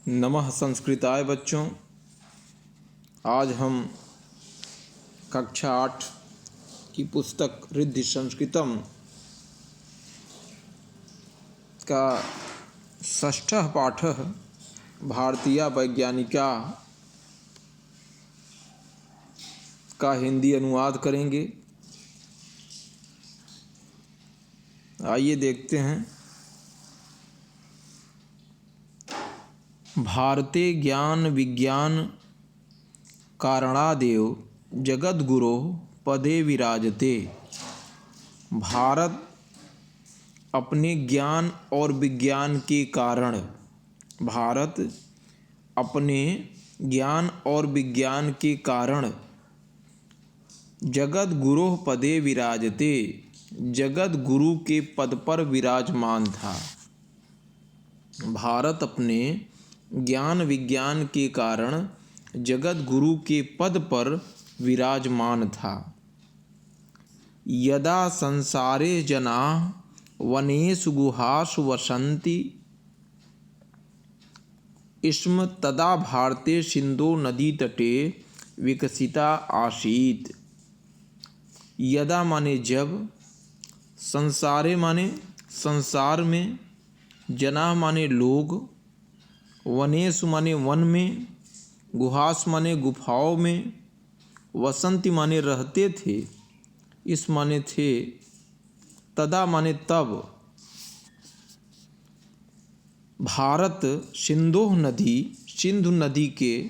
नमः संस्कृताय बच्चों। आज हम कक्षा 8 की पुस्तक रिद्धि संस्कृतम का षष्ठः पाठः भारतीया वैज्ञानिका का हिंदी अनुवाद करेंगे। आइए देखते हैं। भारते ज्ञान विज्ञान कारणादेव जगद्गुरो पदे विराजते। भारत अपने ज्ञान और विज्ञान के कारण जगत गुरु पदे विराजते, जगत गुरु के पद पर विराजमान था। भारत अपने ज्ञान विज्ञान के कारण जगत गुरु के पद पर विराजमान था। यदा संसारे जनाः वनेषु गुहासु वसन्ति स्म तदा भारते सिंधु नदी तटे विकसिता आसीत्। यदा माने जब, संसारे माने संसार में, जना माने लोग, वनेषु माने वन में, गुहास माने गुफाओं में, वसंती माने रहते थे, इस माने थे, तदा माने तब, भारत सिंधु नदी के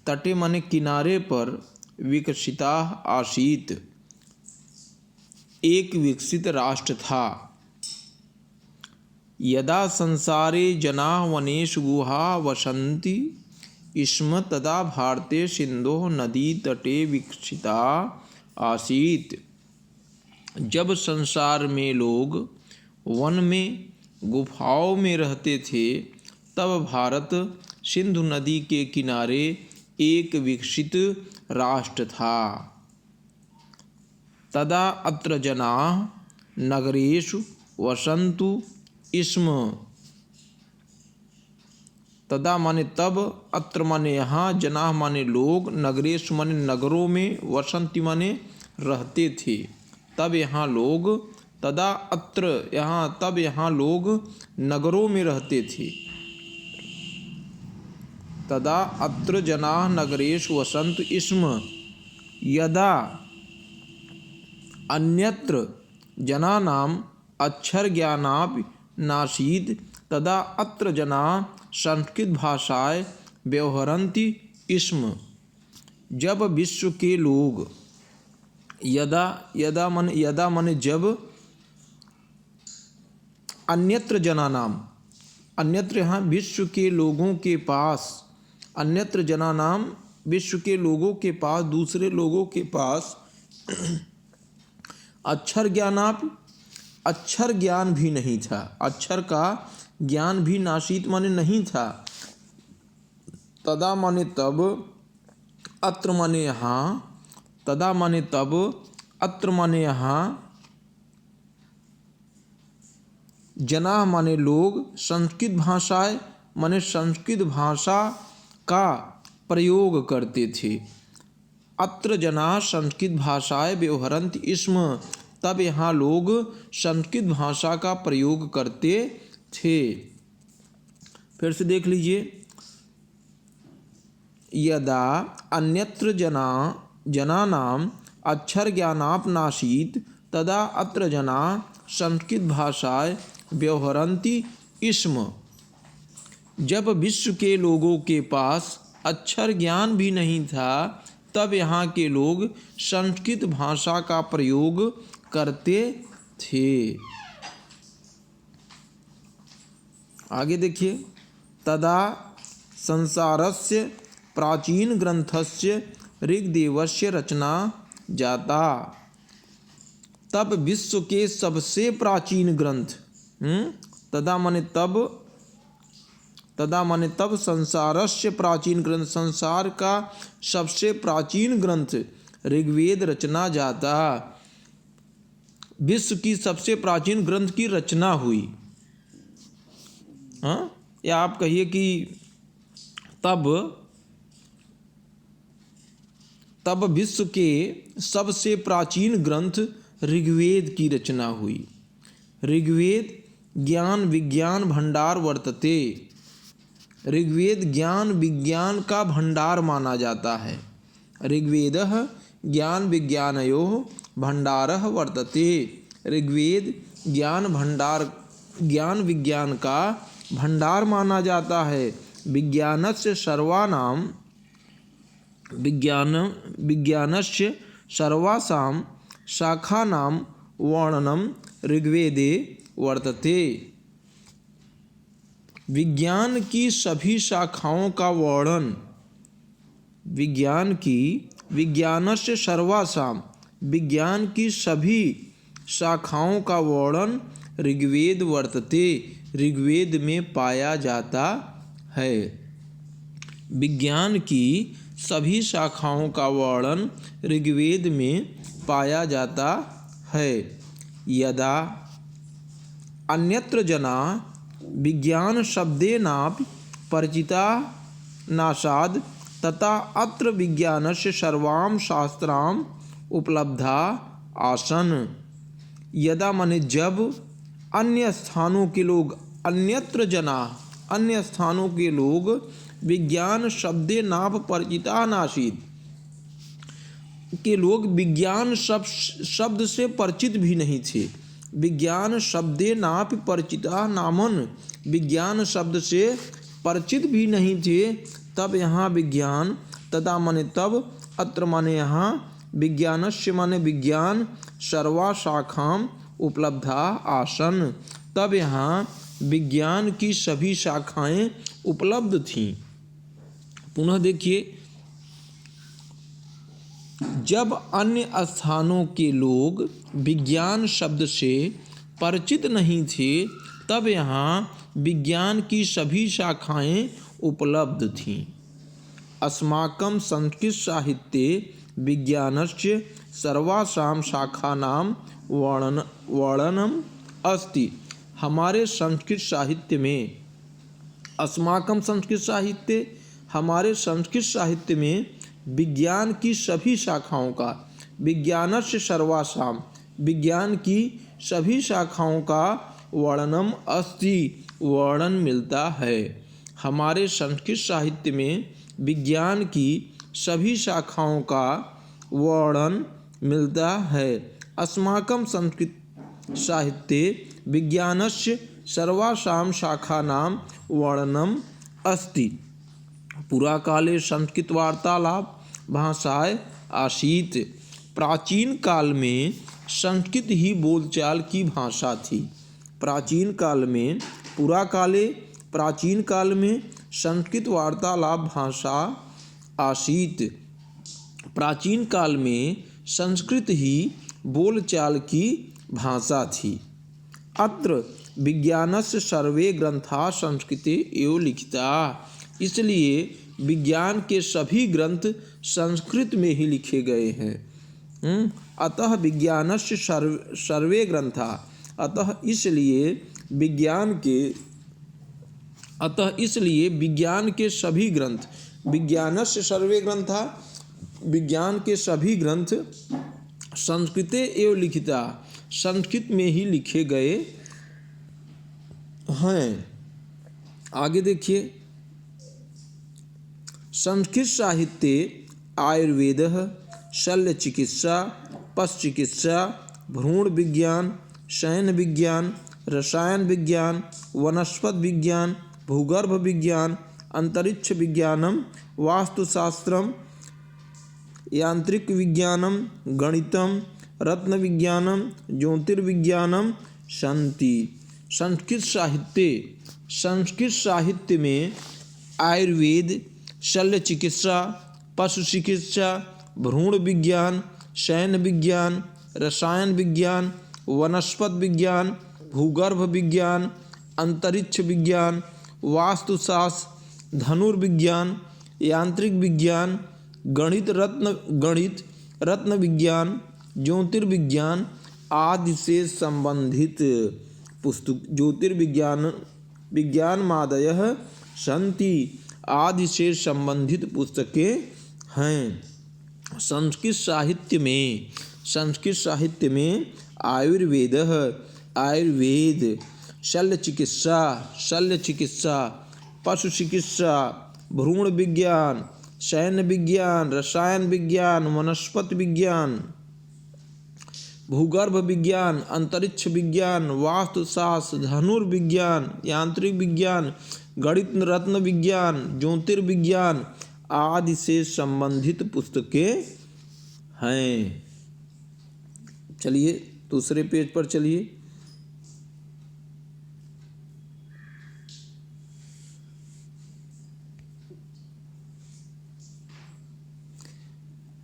तटे माने किनारे पर विकसिता आसीत, एक विकसित राष्ट्र था। यदा संसारे जनाः वनेषु गुहा वसन्ति स्म तदा भारते सिंधु नदी तटे विकसिता आसीत। जब संसार में लोग वन में गुफाओं में रहते थे, तब भारत सिंधु नदी के किनारे एक विकसित राष्ट्र था। तदा अत्र जनाः नगरेषु वसन्तु स्म। तदा माने तब, अत्र माने यहाँ, जनाः माने लोग, नगरेषु माने नगरों में, वसन्ति माने रहते थे, तब यहाँ लोग, तदा अत्र यहाँ, तब यहाँ लोग नगरों में रहते थे। तदा अत्र जनाः नगरेषु वसन्तु स्म। यदा अन्यत्र जनानाम् अक्षरज्ञानापि नासीत् तदा अत्र जनाः संस्कृत भाषाय व्यवहरन्ति स्म। जब विश्व के लोग, यदा माने जब, अन्यत्र जनानाम, अन्यत्र यहाँ विश्व के लोगों के पास, अन्यत्र जनानाम विश्व के लोगों के पास, दूसरे लोगों के पास, अक्षर ज्ञान भी नहीं था, अक्षर का ज्ञान भी नासीत माने नहीं था। तदा माने तब, अत्र माने यहाँ, तदा माने तब, अत्र माने यहाँ, जना माने लोग, संस्कृत भाषाएं माने संस्कृत भाषा का प्रयोग करते थे। अत्र जना संस्कृत भाषाएं व्यवहरन्ति स्म, तब यहाँ लोग संस्कृत भाषा का प्रयोग करते थे। फिर से देख लीजिए। यदा अन्यत्र जनानाम अक्षर ज्ञानाप नासीत तदा अत्र जना संस्कृत भाषाएं व्यवहरन्ति स्म। जब विश्व के लोगों के पास अक्षर ज्ञान भी नहीं था, तब यहाँ के लोग संस्कृत भाषा का प्रयोग करते थे। आगे देखिए। तदा संसारस्य प्राचीन ग्रंथस्य ऋग्वेदस्य रचना जाता। तब विश्व के सबसे प्राचीन ग्रंथ, तदा माने तब संसारस्य प्राचीन ग्रंथ, संसार का सबसे प्राचीन ग्रंथ ऋग्वेद रचना जाता। विश्व की सबसे प्राचीन ग्रंथ की रचना हुई। हाँ, या आप कहिए कि तब विश्व के सबसे प्राचीन ग्रंथ ऋग्वेद की रचना हुई। ऋग्वेद ज्ञान विज्ञान भंडार वर्तते। ऋग्वेद ज्ञान विज्ञान का भंडार माना जाता है। ऋग्वेदः ज्ञान विज्ञानयोः भंडारः वर्तते। ऋग्वेद ज्ञान विज्ञान का भंडार माना जाता है। विज्ञानस्य सर्वासां शाखानां वर्णनं ऋग्वेदे वर्तते। विज्ञान की सभी शाखाओं का वर्णन विज्ञानस्य सर्वासां विज्ञान की सभी शाखाओं का वर्णन ऋग्वेद वर्तते, ऋग्वेद में पाया जाता है। विज्ञान की सभी शाखाओं का वर्णन ऋग्वेद में पाया जाता है। यदा अन्यत्र जना विज्ञान शब्देनापि परिचिता नाशाद तथा अत्र विज्ञानस्य सर्वां शास्त्रां उपलब्धा आसन। यदा माने जब अन्य स्थानों के लोग, अन्यत्र जना अन्य स्थानों के लोग विज्ञान शब्दे नाप परिचिता नासीद के लोग विज्ञान शब्द से परिचित भी नहीं थे। विज्ञान शब्दे नाप परिचिता नामन विज्ञान शब्द से परिचित भी नहीं थे। तब यहाँ विज्ञान तथा माने तब, अत्र माने यहाँ, विज्ञानस्य माने विज्ञान, सर्वा शाखाम उपलब्धा आसन, तब यहाँ विज्ञान की सभी शाखाएं उपलब्ध थीं। पुनः देखिए, जब अन्य स्थानों के लोग विज्ञान शब्द से परिचित नहीं थे तब यहाँ विज्ञान की सभी शाखाएं उपलब्ध थीं। अस्माकं संस्कृत साहित्ये विज्ञानस्य सर्वासां शाखानां वर्णनम् अस्ति। हमारे संस्कृत साहित्य में, अस्माकं संस्कृत साहित्य, हमारे संस्कृत साहित्य में विज्ञान की सभी शाखाओं का, विज्ञानस्य सर्वासां विज्ञान की सभी शाखाओं का वर्णनम् अस्ति वर्णन मिलता है। हमारे संस्कृत साहित्य में विज्ञान की सभी शाखाओं का वर्णन मिलता है। अस्माकं संस्कृत साहित्ये विज्ञानस्य सर्वासां शाखानां वर्णनम् अस्ति। पुराकाले संस्कृत वार्तालाप भाषाएं आसीत्। प्राचीन काल में संस्कृत ही बोलचाल की भाषा थी। प्राचीन काल में, प्राचीन काल में संस्कृत वार्तालाप भाषा आसीत्। प्राचीन काल में संस्कृत ही बोलचाल की भाषा थी। अत्र विज्ञानस्य सर्वे ग्रंथा संस्कृते एव लिखिता। इसलिए विज्ञान के सभी ग्रंथ संस्कृत में ही लिखे गए हैं। अतः विज्ञानस्य सर्वे ग्रंथा, अतः इसलिए विज्ञान के सभी ग्रंथ, विज्ञानस्य सर्वे ग्रंथा, विज्ञान के सभी ग्रंथ संस्कृते एव लिखिता, संस्कृत में ही लिखे गए हैं। आगे देखिए, संस्कृत साहित्ये आयुर्वेदः, शल्य चिकित्सा, पशु चिकित्सा, भ्रूण विज्ञान, शयन विज्ञान, रसायन विज्ञान, वनस्पत विज्ञान, भूगर्भ विज्ञान, अंतरिक्ष विज्ञानम, वास्तुशास्त्रम, यांत्रिक विज्ञानम, गणितम, रत्न विज्ञानम, ज्योतिर्विज्ञानम सन्ति। संस्कृत साहित्य में आयुर्वेद, शल्य चिकित्सा, पशु चिकित्सा, भ्रूण विज्ञान, शयन विज्ञान, रसायन विज्ञान, वनस्पत विज्ञान, भूगर्भ विज्ञान, अंतरिक्ष विज्ञान, वास्तुशास्त्र, धनुर्विज्ञान, यांत्रिक विज्ञान, गणित, रत्न विज्ञान, ज्योतिर्विज्ञान आदि से संबंधित पुस्तक ज्योतिर्विज्ञान विज्ञानमादयः सन्ति। आदि से संबंधित पुस्तकें हैं। संस्कृत साहित्य में आयुर्वेद, शल्य चिकित्सा, पशु चिकित्सा, भ्रूण विज्ञान, सैन्य विज्ञान, रसायन विज्ञान, वनस्पति विज्ञान, भूगर्भ विज्ञान, अंतरिक्ष विज्ञान, वास्तुशास्त्र, धनुर्विज्ञान, यांत्रिक विज्ञान, गणित रत्न विज्ञान, ज्योतिर्विज्ञान आदि से संबंधित पुस्तकें हैं। चलिए दूसरे पेज पर चलिए।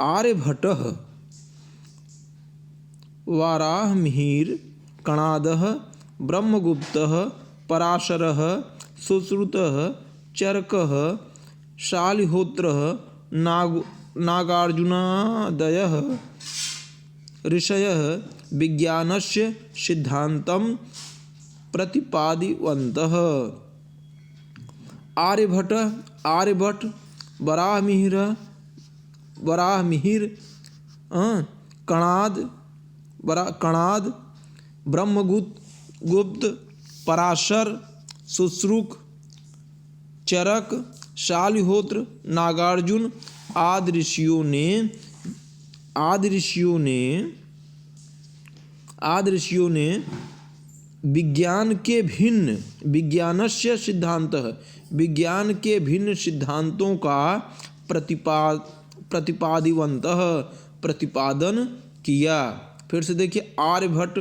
आर्यभट्टः वाराहमिहिर कणादः ब्रह्मगुप्तः पराशरः सुश्रुतः चरकः शालिहोत्रः नागार्जुनादयः ऋषयः विज्ञानस्य सिद्धान्तं प्रतिपादितवन्तः। आर्यभट्ट, वराहमिहिर, कणाद, ब्रह्मगुप्त, पराशर, सुश्रुत, चरक, शालिहोत्र, नागार्जुन आदि ऋषियों ने विज्ञानस्य सिद्धान्तः विज्ञान के भिन्न सिद्धांतों का प्रतिपादन किया। फिर से देखिए, आर्यभट्ट,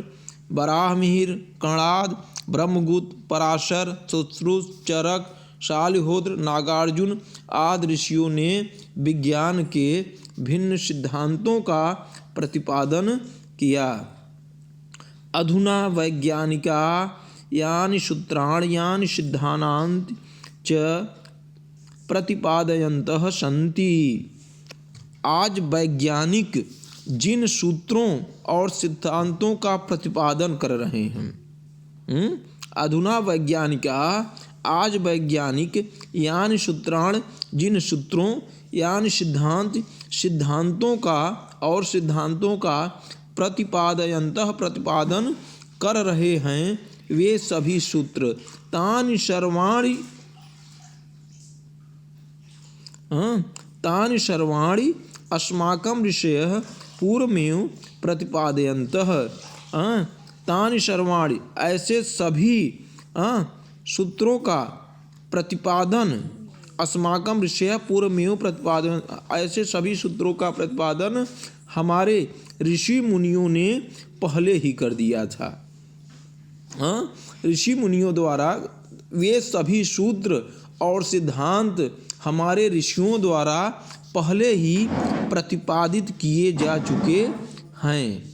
वराहमिहिर, कणाद, ब्रह्मगुप्त, पराशर, सुश्रुत, चरक, शालिहोत्र, नागार्जुन आदि ऋषियों ने विज्ञान के भिन्न सिद्धांतों का प्रतिपादन किया। अधुना वैज्ञानिका यानि सूत्राणि यानि सिद्धान्तानि च प्रतिपादयन्तः सन्ति। आज वैज्ञानिक जिन सूत्रों और सिद्धांतों का प्रतिपादन कर रहे हैं। अधुना वैज्ञानिका, आज वैज्ञानिक यानि सूत्राण, जिन सूत्रों यानि सिद्धांतों का और सिद्धांतों का प्रतिपादन कर रहे हैं, वे सभी सूत्र तानि सर्वाणि अस्माकं ऋषयः पूर्वमेव प्रतिपादयन्तः। तानि सर्वाणि, ऐसे सभी सूत्रों का प्रतिपादन, अस्माकं ऋषयः पूर्वमेव प्रतिपादन, ऐसे सभी सूत्रों का प्रतिपादन हमारे ऋषि मुनियों ने पहले ही कर दिया था। ऋषि मुनियों द्वारा वे सभी सूत्र और सिद्धांत हमारे ऋषियों द्वारा पहले ही प्रतिपादित किए जा चुके हैं।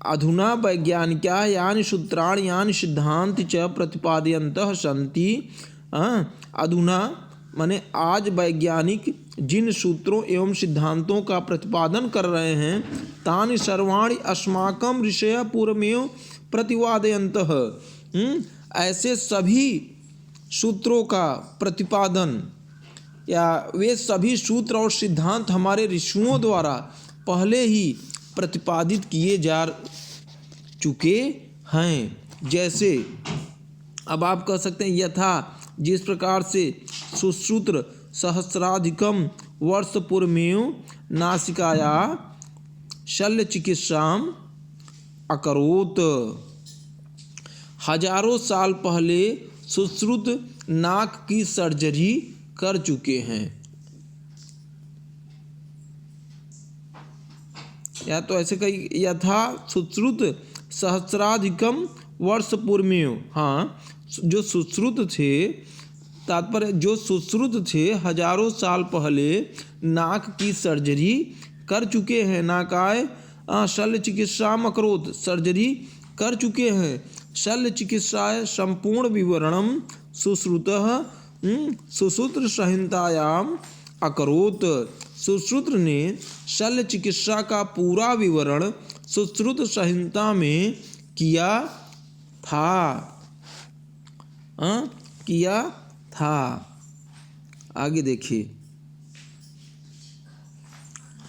अधुना वैज्ञानिका यानि सूत्राणि यानि सिद्धान्ति च प्रतिपादयन्तः सन्ति। अधुना माने आज वैज्ञानिक जिन सूत्रों एवं सिद्धांतों का प्रतिपादन कर रहे हैं, तानि सर्वाणि अस्माकं ऋषयः पूर्वमेव प्रतिपादयन्तः। ऐसे सभी सूत्रों का प्रतिपादन या वे सभी सूत्र और सिद्धांत हमारे ऋषियों द्वारा पहले ही प्रतिपादित किए जा चुके हैं। जैसे अब आप कह सकते हैं, यथा जिस प्रकार से सुश्रुत सहस्राधिकम वर्ष पूर्वमेव नासिकाया शल्य चिकित्साम अकरोत। हजारों साल पहले सुश्रुत नाक की सर्जरी कर चुके हैं। या तो ऐसे कही, यथा सुश्रुत सहस्राधिकम वर्ष पूर्वमेव। जो सुश्रुत थे, तात्पर्य जो सुश्रुत थे हजारों साल पहले नाक की सर्जरी कर चुके हैं। नाकाय शल्य चिकित्साम अकरोत, सर्जरी कर चुके हैं। शल्य चिकित्साय संपूर्ण विवरणम सुश्रुतः सुश्रुत संहितायाम अकरोत। सुश्रुत ने शल्य चिकित्सा का पूरा विवरण सुश्रुत संहिता में किया था। किया था। आगे देखिए,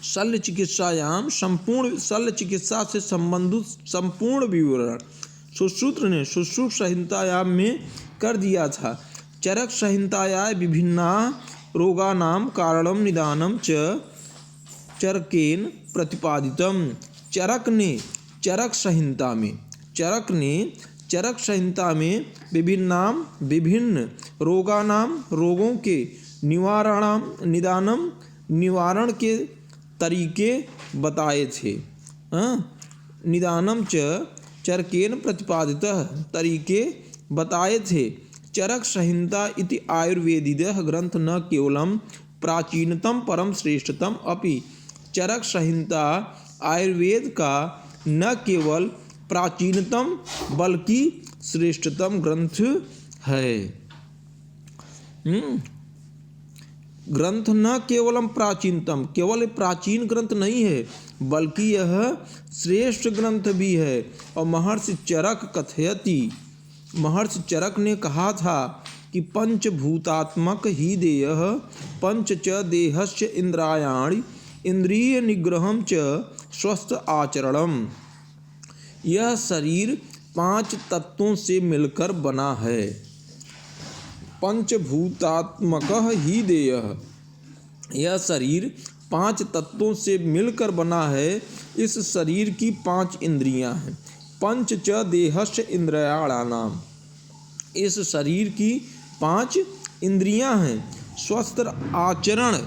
शल्य चिकित्सायाम संपूर्ण शल्य चिकित्सा से संबंधित संपूर्ण विवरण सुश्रुत ने सुश्रुत संहितायाम में कर दिया था। चरक संहिताया विभिन्ना रोगानां कारणम निदानम च चरकेन प्रतिपादितम। चरक ने चरक संहिता में विभिन्न रोगों के निवारण के तरीके बताए थे। निदानम च चरकेन प्रतिपादितः, तरीके बताए थे। चरक संहिता इति आयुर्वेदिदः ग्रंथ न केवलं प्राचीनतम परम श्रेष्ठतम अपि। चरक संहिता आयुर्वेद का न केवल प्राचीनतम बल्कि श्रेष्ठतम ग्रंथ है। ग्रंथ न केवलम प्राचीनतम, केवल प्राचीन ग्रंथ नहीं है बल्कि यह श्रेष्ठ ग्रंथ भी है। और महर्षि चरक कथयति, महर्षि चरक ने कहा था कि पंचभूतात्मक ही देयः पंच च देहस्य इंद्रियाणि इंद्रिय निग्रहम च स्वस्थ आचरणम। यह शरीर 5 तत्वों से मिलकर बना है। पंचभूतात्मक ही देयः, यह शरीर 5 तत्वों से मिलकर बना है। इस शरीर की 5 इंद्रियां हैं। पंच च देहस्य इंद्रियाणाम, इस शरीर की 5 इंद्रियां हैं। स्वस्थ आचरण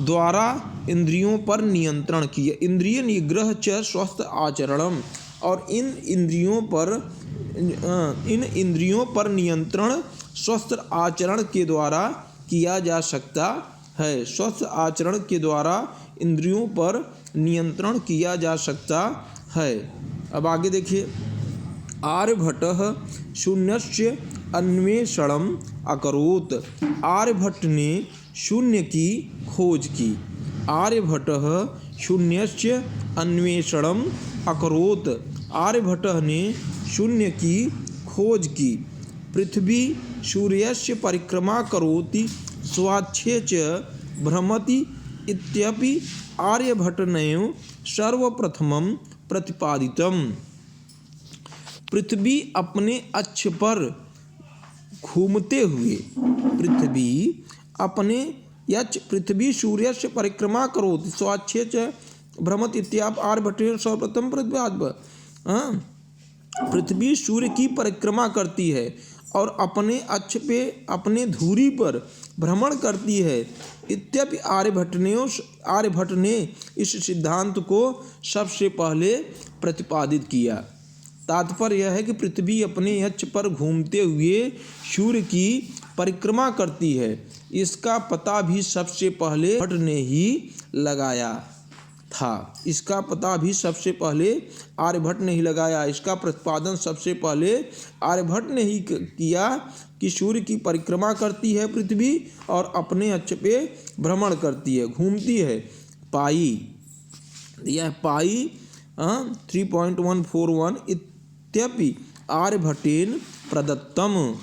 द्वारा इंद्रियों पर नियंत्रण किया। इंद्रिय निग्रह च स्वस्थ आचरणम, और इन इंद्रियों पर नियंत्रण स्वस्थ आचरण के द्वारा किया जा सकता है। स्वस्थ आचरण के द्वारा इंद्रियों पर नियंत्रण किया जा सकता है। अब आगे देखिए, आर्यभट्टः शून्यस्य अन्वेषणम अकरोत्। आर्यभट्ट ने शून्य की खोज की। आर्यभट्टः शून्यस्य अन्वेषणम अकरोत्। आर्यभट्टः ने शून्य की खोज की। पृथ्वी सूर्यस्य परिक्रमा करोति स्वाक्षे च भ्रमति इत्यपि आर्यभट्टेन सर्वप्रथमं प्रतिपादितम्। पृथ्वी अपने अक्ष पर घूमते हुए, पृथ्वी सूर्य से परिक्रमा करोति स्वाक्षे च भ्रमति इत्याप आर्यभट्टेन सर्वप्रथम प्रतिपादितम्। पृथ्वी सूर्य की परिक्रमा करती है और अपने अक्ष पे अपने धुरी पर भ्रमण करती है। इत्यपि आर्यभट्ट ने इस सिद्धांत को सबसे पहले प्रतिपादित किया। तात्पर्य यह है कि पृथ्वी अपने अक्ष पर घूमते हुए सूर्य की परिक्रमा करती है। इसका पता भी सबसे पहले भट्ट ने ही लगाया था। इसका पता भी सबसे पहले आर्यभट्ट ने ही लगाया। इसका प्रतिपादन सबसे पहले आर्यभट्ट ने ही किया कि सूर्य की परिक्रमा करती है पृथ्वी और अपने अक्ष पे भ्रमण करती है, घूमती है। पाई, यह पाई 3.141 इत्यपि आर्यभट्टेन प्रदत्तम।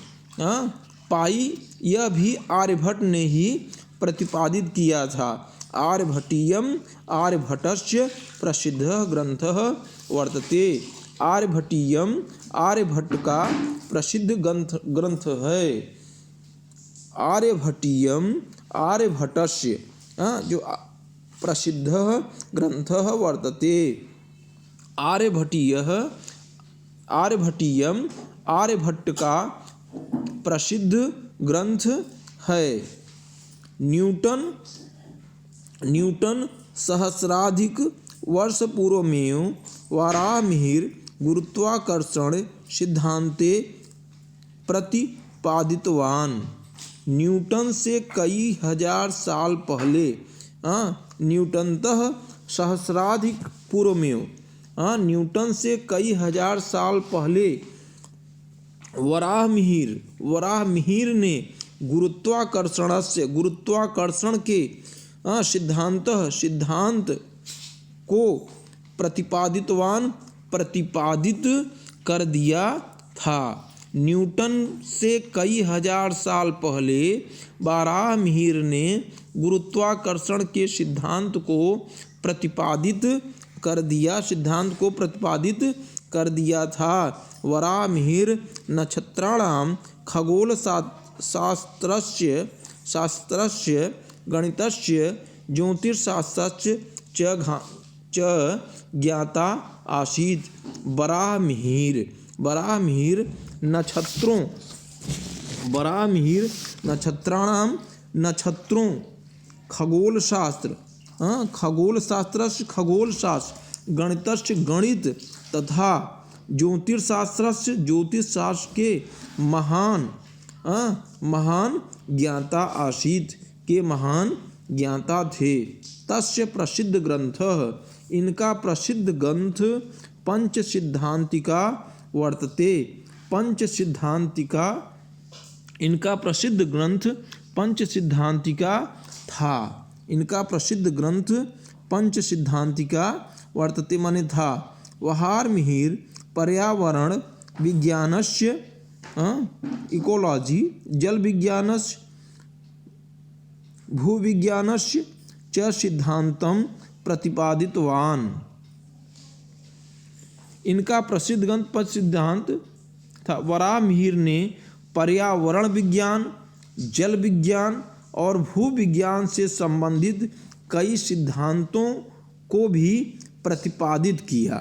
पाई यह भी आर्यभट्ट ने ही प्रतिपादित किया था। आर्यभट्टीयम आर्यभट्टस्य प्रसिद्धः ग्रंथः वर्तते। आर्यभट्टीयम आर्यभट्ट का प्रसिद्ध ग्रंथ है। आर्यभट्टीयम आर्यभट्टस्य जो प्रसिद्धः ग्रंथः वर्तते। आर्यभट्टीयम आर्यभट्ट का प्रसिद्ध ग्रंथ है। न्यूटन सहस्राधिक वर्ष पूर्व में वराहमिहिर गुरुत्वाकर्षण सिद्धांते प्रतिपादितवान। न्यूटन से कई हजार साल पहले, न्यूटनतः सहस्राधिक पूर्व में, न्यूटन से कई हजार साल पहले वराहमिहिर ने गुरुत्वाकर्षण के सिद्धांत को प्रतिपादित कर दिया था। न्यूटन से कई हजार साल पहले वराहमिहिर ने गुरुत्वाकर्षण के सिद्धांत को प्रतिपादित कर दिया था। वराहमिहिर नक्षत्राणां खगोल शास्त्रस्य गणितस्य ज्योतिषशास्त्रस्य च ज्ञाता आसीत्। वराहमिहिर नक्षत्रों खगोलशास्त्र गणितस्य गणित तथा ज्योतिषशास्त्रस्य ज्योतिषशास्त्र के महान ज्ञाता आसीत् के महान ज्ञाता थे। तस्य प्रसिद्ध ग्रंथः इनका प्रसिद्ध ग्रंथ पंचसिद्धांतिका वर्तते। इनका प्रसिद्ध ग्रंथ पंचसिद्धांतिका था। इनका प्रसिद्ध ग्रंथ पंचसिद्धांतिका वर्तते माने था। वराहमिहिर पर्यावरण विज्ञानस्य इकोलॉजी जल विज्ञानस्य भूविज्ञानस्य च सिद्धांतं प्रतिपादितवान्। इनका प्रसिद्ध ग्रंथ पंचसिद्धांत था। वराहमिहिर ने पर्यावरण विज्ञान, जल विज्ञान और भूविज्ञान से संबंधित कई सिद्धांतों को भी प्रतिपादित किया।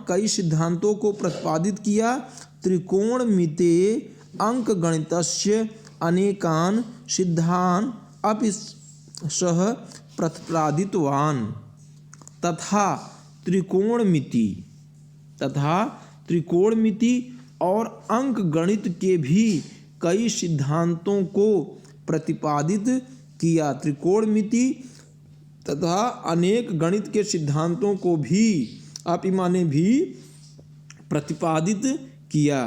कई सिद्धांतों को प्रतिपादित किया। त्रिकोणमिते अंकगणितस्य अनेकान् सिद्धान् अपि सः प्रतिपादितवान्। तथा त्रिकोणमिति और अंक गणित के भी कई सिद्धांतों को प्रतिपादित किया। त्रिकोणमिति तथा अनेक गणित के सिद्धांतों को भी माने भी प्रतिपादित किया।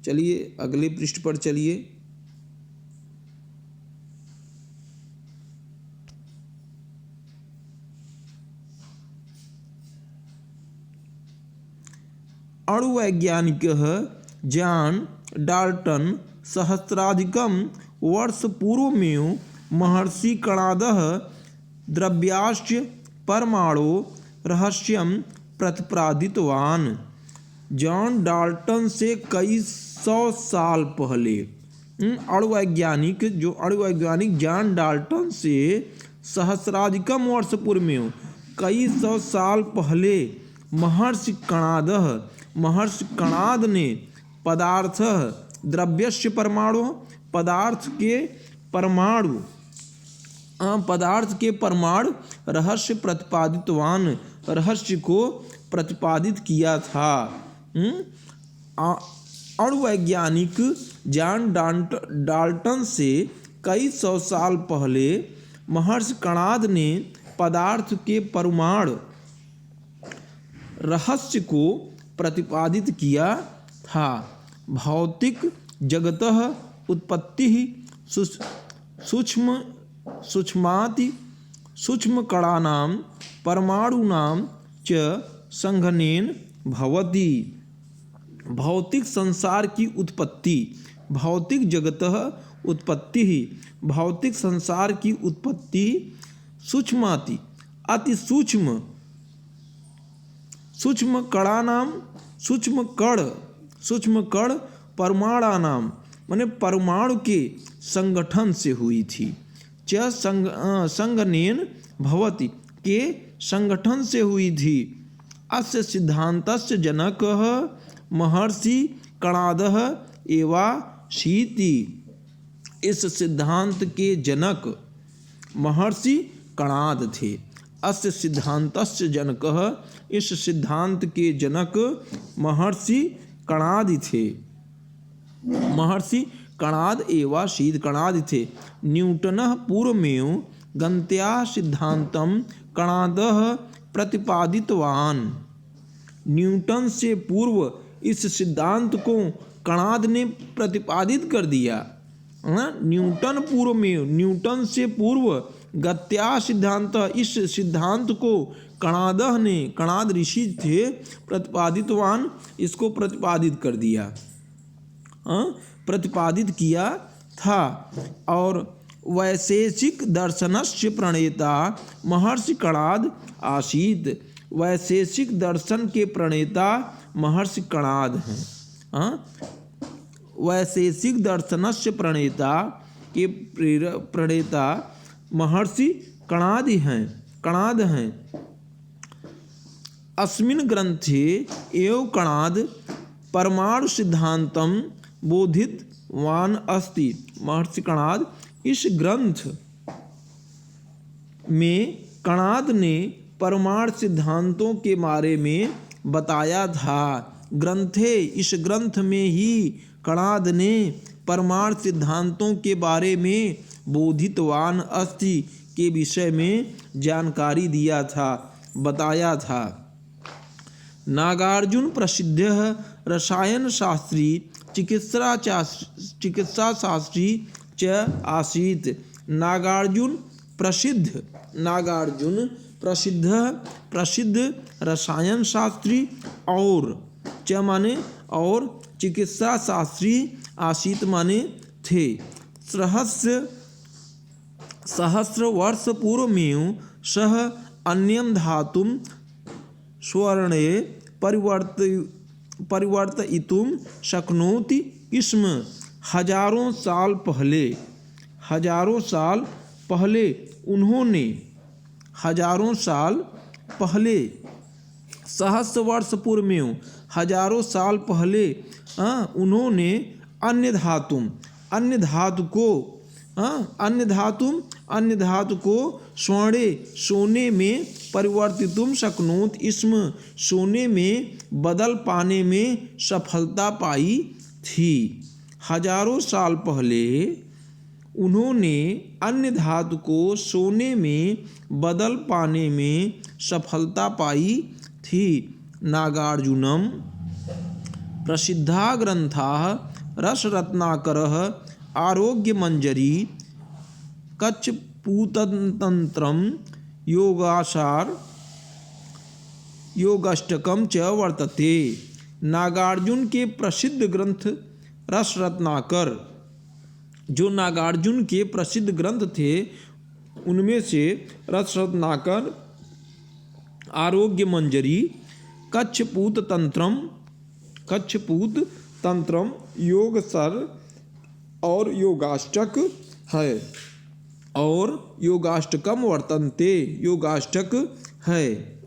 चलिए अगले पृष्ठ पर चलिए। अणुवैज्ञानिकः जॉन डाल्टन सहस्राधिकं वर्षपूर्वमेव महर्षि कणादः द्रव्यस्य परमाणु रहस्यं प्रतिपादितवान्। जॉन डाल्टन से कई सौ साल पहले अणुवैज्ञानिक जॉन डाल्टन से सहस्राधिकम वर्ष पूर्व में कई सौ साल पहले महर्षि कणाद ने द्रव्यस्य परमाणु पदार्थ के परमाणु रहस्य को प्रतिपादित किया था। अणुवैज्ञानिक जॉन डाल्टन से कई सौ साल पहले महर्षि कणाद ने पदार्थ के परमाणु रहस्य को प्रतिपादित किया था। भौतिक जगतः उत्पत्ति सूक्ष्मकणानां परमाणूनां च संघनेन भवति। भौतिक संसार की उत्पत्ति भौतिक जगतः उत्पत्ति भौतिक संसार की उत्पत्ति सूक्ष्माति अति सूक्ष्म कण परमाणानां माने परमाणु के संगठन से हुई थी। च संघनेन भवति के संगठन से हुई थी। अस्य सिद्धान्तस्य जनकः महर्षि कणादः एवासीति। इस सिद्धांत के जनक महर्षि कणाद थे। अस्य सिद्धान्तस्य जनकः इस सिद्धांत के जनक महर्षि कणाद थे। महर्षि कणाद एवासीत् कणाद थे। न्यूटनः पूर्वमेव गन्त्या सिद्धांतं कणादः प्रतिपादितवान्। न्यूटन से पूर्व इस सिद्धांत को कणाद ने प्रतिपादित कर दिया। न्यूटन से पूर्व गत्या सिद्धांत, इस सिद्धांत को कणादः ने, कणाद ऋषि थे, प्रतिपादितवान, इसको प्रतिपादित कर दिया, प्रतिपादित किया था। और वैशेषिक दर्शनस्य प्रणेता महर्षि कणाद आसीत। वैशेषिक दर्शन के प्रणेता महर्षि कणाद हैं। वैशेषिक दर्शनस्य प्रणेता के प्रणेता महर्षि कणाद हैं। अस्मिन् ग्रंथे एव कणाद परमाणु सिद्धांतम बोधितवान अस्ति। महर्षि कणाद इस ग्रंथ में कणाद ने परमाणु सिद्धांतों के बारे में बताया था। ग्रंथे, इस ग्रंथ में ही कणाद ने परमाणु सिद्धांतों के बारे में बोधितवान अस्ति के विषय में जानकारी दिया था, बताया था। नागार्जुन प्रसिद्ध रसायन शास्त्री चिकित्सा शास्त्री च आसीत। नागार्जुन प्रसिद्ध रसायन शास्त्री और च माने और चिकित्सा शास्त्री आसीत माने थे। सहस्र वर्ष पूर्व में सह अन्यम धातुम स्वर्णे परिवर्तयितुम शक्नोति स्म। हजारों साल पहले सहस्र वर्ष पूर्व में, हजारों साल पहले उन्होंने अन्य धातु को स्वर्णे, सोने में परिवर्तितुम शक्नोत स्म, सोने में बदल पाने में सफलता पाई थी। हजारों साल पहले उन्होंने अन्य धातु को सोने में बदल पाने में सफलता पाई थी। नागार्जुनम प्रसिद्धा ग्रंथाः रसरत्नाकरः, आरोग्य मंजरी, कच्छपूततंत्रम, योगाष्टकम च वर्तते। नागार्जुन के प्रसिद्ध ग्रंथ रसरत्नाकर, जो नागार्जुन के प्रसिद्ध ग्रंथ थे उनमें से रसरत्नाकर, आरोग्य मंजरी, कच्छपूत तंत्रम, योगसर और योगाष्टक है, और योगाष्टकम वर्तन्ते, योगाष्टक है।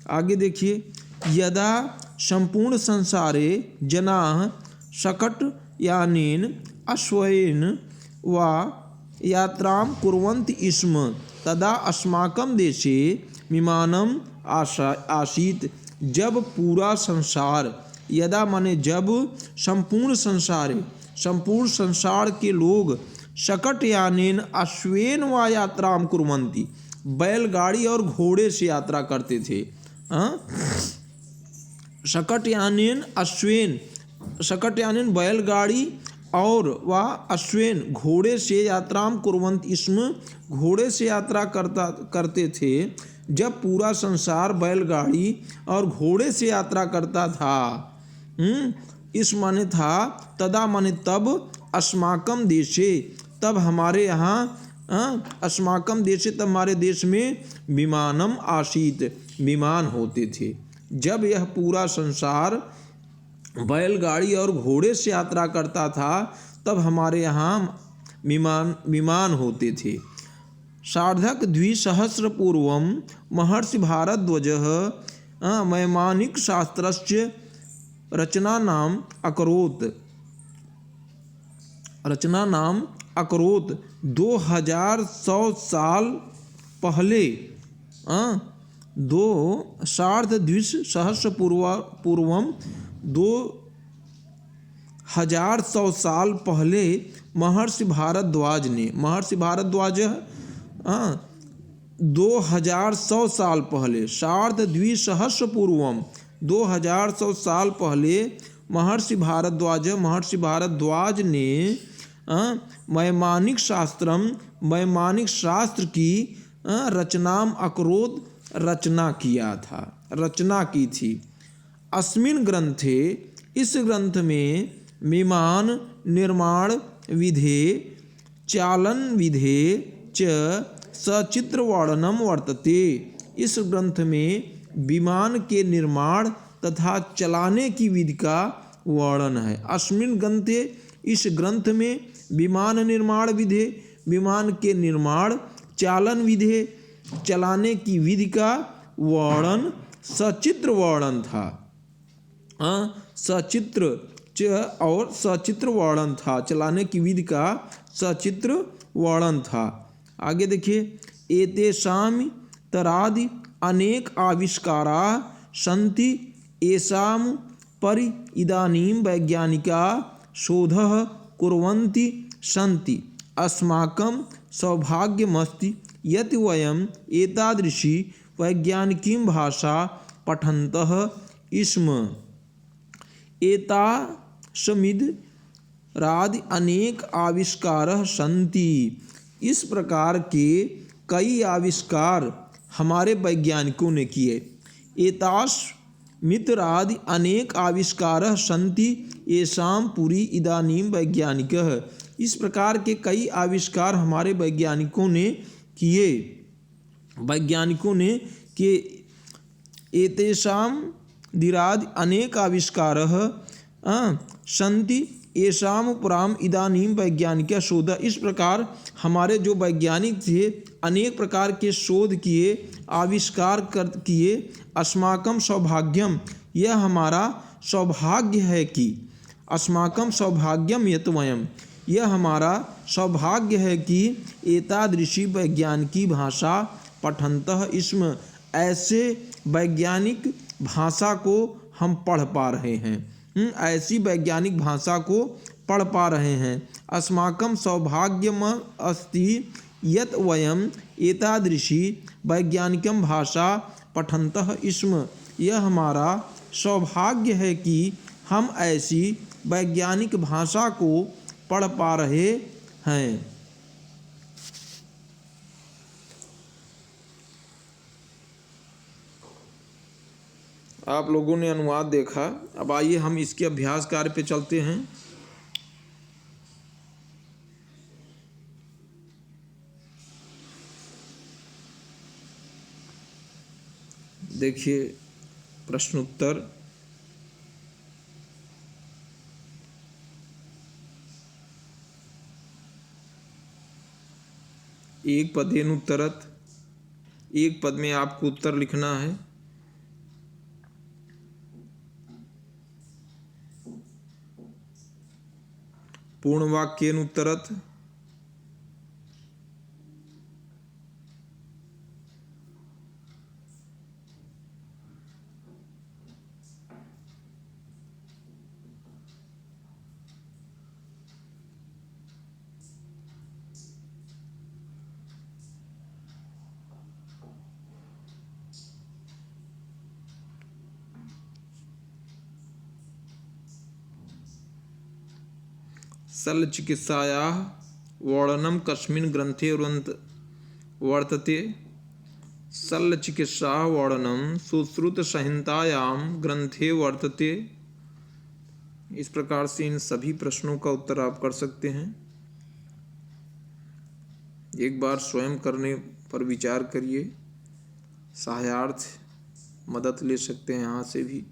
आगे देखिए, यदा संपूर्ण संसारे जनाः शकटयानेन अश्वेन वा यात्रां कुर्वन्ति स्म तदा अस्माकं देशे विमानम आसीत्। जब पूरा संसार, यदा माने जब, संपूर्ण संसार के लोग शकटयानेन अश्वेन वा यात्रां कुर्वन्ति, बैलगाड़ी और घोड़े से यात्रा करते थे। शकटयानेन अश्वेन, शकटयानेन बैलगाड़ी और वह अश्वेन घोड़े से यात्रां कुर्वन्ति स्म, घोड़े से यात्रा करते थे। जब पूरा संसार बैलगाड़ी और घोड़े से यात्रा करता था, इस माने था, तदा माने तब, अस्माकम देशे, तब हमारे यहाँ, अस्माकम देशे तब हमारे देश में विमानम आसीत, विमान होते थे। जब यह पूरा संसार बैलगाड़ी और घोड़े से यात्रा करता था तब हमारे यहाँ विमान होते थे। सार्धक द्विसहस्र पूर्वम महर्षि भारद्वाजः वैमानिक शास्त्रस्य रचनानाम अकरोत् 2100 साल पहले, सार्धद्विसहस्र पूर्वम 2100 साल पहले महर्षि भारद्वाज ने, महर्षि भारद्वाज 2100 साल पहले, सार्धद्विसहस्र पूर्वम 2100 साल पहले महर्षि भारद्वाज ने वैमानिक शास्त्र की रचनाम अकरोद, रचना किया था, रचना की थी। अस्मिन् ग्रंथे, इस ग्रंथ में विमान निर्माण विधे चालन विधे च सचित्र वर्णनम वर्तते। इस ग्रंथ में विमान के निर्माण तथा चलाने की विधि का वर्णन है। अस्मिन् ग्रंथे, इस ग्रंथ में विमान निर्माण विधे, विमान के निर्माण, चालन विधे, चलाने की विधि का वर्णन, सचित्र वर्णन था। सचित्र और सचित्र वर्णन था, चलाने की विधि का सचित्र वर्णन था। आगे देखिए, एतेषां तरादि अनेक आविष्कारा सन्ति येषां परि इदानीं वैज्ञानिका शोधः कुर्वन्ति सन्ति। अस्माकं सौभाग्यमस्ति यत् वयम् एतादृशी वैज्ञानिकीं भाषा पठन्तः स्म। एतासमिद्रादि अनेक आविष्कारः सन्ति। इस प्रकार के कई आविष्कार हमारे वैज्ञानिकों ने किए। एतासमिद्रादि अनेक आविष्कारः सन्ति येषां पुरी इदानीं वैज्ञानिकः। इस प्रकार के कई आविष्कार हमारे वैज्ञानिकों ने किए। एतेषां दिरादि अनेक आविष्कारः सन्ति येषां पुराम इदानीं वैज्ञानिक शोध। इस प्रकार हमारे जो वैज्ञानिक थे अनेक प्रकार के शोध किए, आविष्कार किए। अस्माकं सौभाग्यम, यह हमारा सौभाग्य है कि, अस्माकं सौभाग्यम यत् वयम, यह हमारा सौभाग्य है कि एतादृशी वैज्ञानिकी भाषा पठन्तः स्म, ऐसे वैज्ञानिक भाषा को हम पढ़ पा रहे हैं। ऐसी वैज्ञानिक भाषा को पढ़ पा रहे हैं। अस्माकं सौभाग्यम अस्ति यत् वयम् एतादृशी वैज्ञानिकं भाषा पठन्तः स्म, यह हमारा सौभाग्य है कि हम ऐसी वैज्ञानिक भाषा को पढ़ पा रहे हैं। आप लोगों ने अनुवाद देखा। अब आइए हम इसके अभ्यास कार्य पे चलते हैं। देखिए प्रश्नोत्तर। एक पदेनुत्तरत, एक पद में आपको उत्तर लिखना है। पूर्ण वाक्यनुत्तरत, शल्यचिकित्सायाः वर्णनं कस्मिन् ग्रन्थे वर्तते। शल्यचिकित्सा वर्णनं सुश्रुतसंहितायां ग्रंथे वर्तते। इस प्रकार से इन सभी प्रश्नों का उत्तर आप कर सकते हैं। एक बार स्वयं करने पर विचार करिए। सहायार्थ मदद ले सकते हैं यहाँ से भी।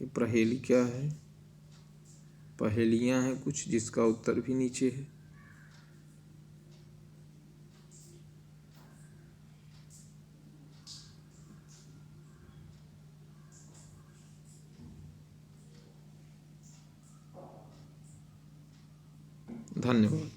ये पहेली क्या है? पहेलियां हैं कुछ जिसका उत्तर भी नीचे है। धन्यवाद।